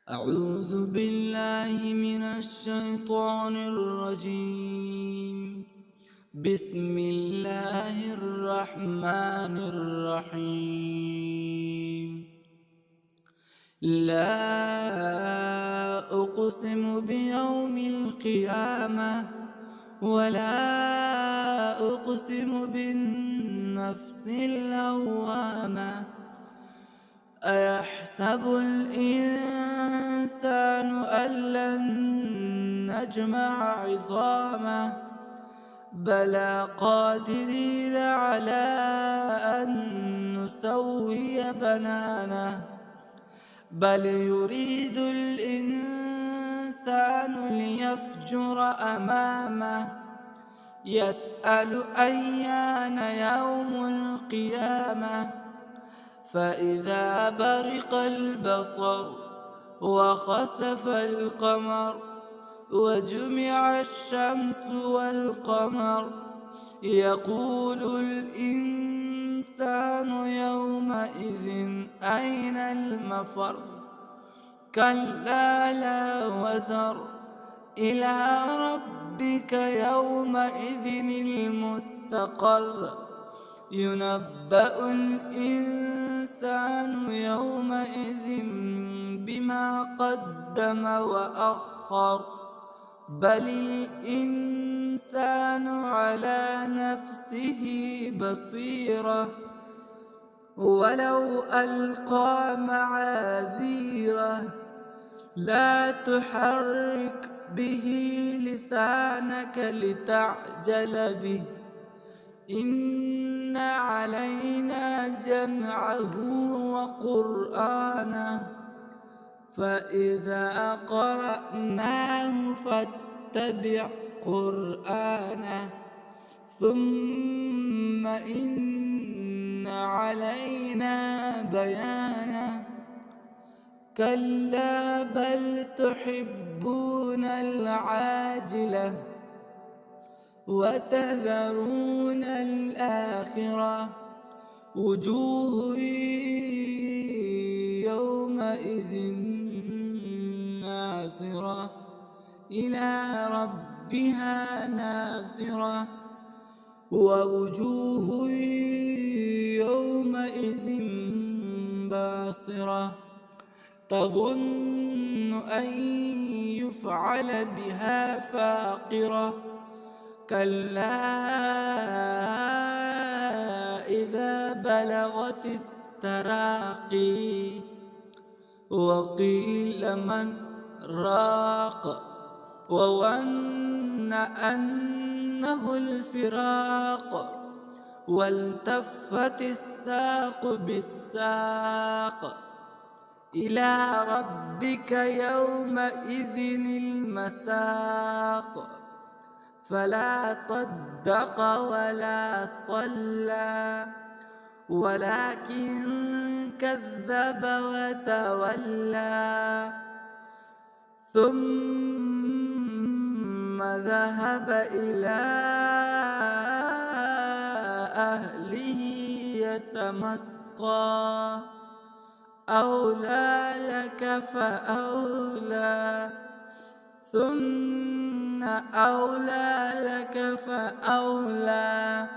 أعوذ بالله من الشيطان الرجيم. بسم الله الرحمن الرحيم. لا أقسم بيوم القيامة ولا أقسم بالنفس اللوامة. أيحسب الإنسان أن لن نجمع عظامه بلى قادرين على أن نسوي بنانه بل يريد الإنسان ليفجر أمامه يسأل أيان يوم القيامة فإذا برق البصر وخسف القمر وجمع الشمس والقمر يقول الإنسان يومئذ أين المفر كلا لا وزر إلى ربك يومئذ المستقر ينبأ الإنسان يومئذ بما قدم وأخر بل الإنسان على نفسه بصيرة ولو ألقى معاذيره لا تحرك به لسانك لتعجل به إن علينا جمعه وقرآنه فإذا قرأناه فاتبع قرآنه ثم إن علينا بيانه كلا بل تحبون العاجلة وتذرون الآخرة وجوه يومئذ ناظرة إلى ربها ناظرة ووجوه يومئذ باصرة تظن أن يفعل بها فاقرة كلا إذا بلغت التراقي وقيل من راق وظن أنه الفراق والتفت الساق بالساق إلى ربك يومئذ المساق فلا صدق ولا صلى ولكن كذب وتولى ثم ذهب إلى أهله يتمطى أولى لك فأولى ثم أولى لك فأولى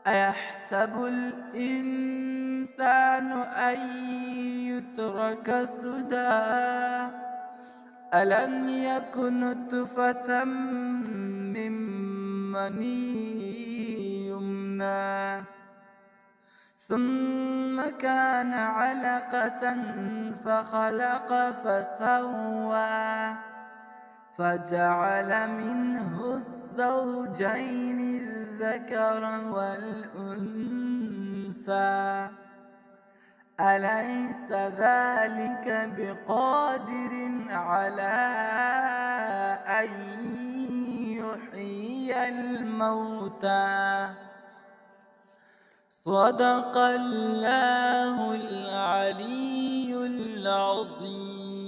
أيحسب الإنسان أن يترك سدى ألم يكن نطفة من مني يمنى ثم كان علقة فخلق فسوى فجعل منه الزوجين الذكر والأنثى أليس ذلك بقادر على أن يحيي الموتى صدق الله العلي العظيم.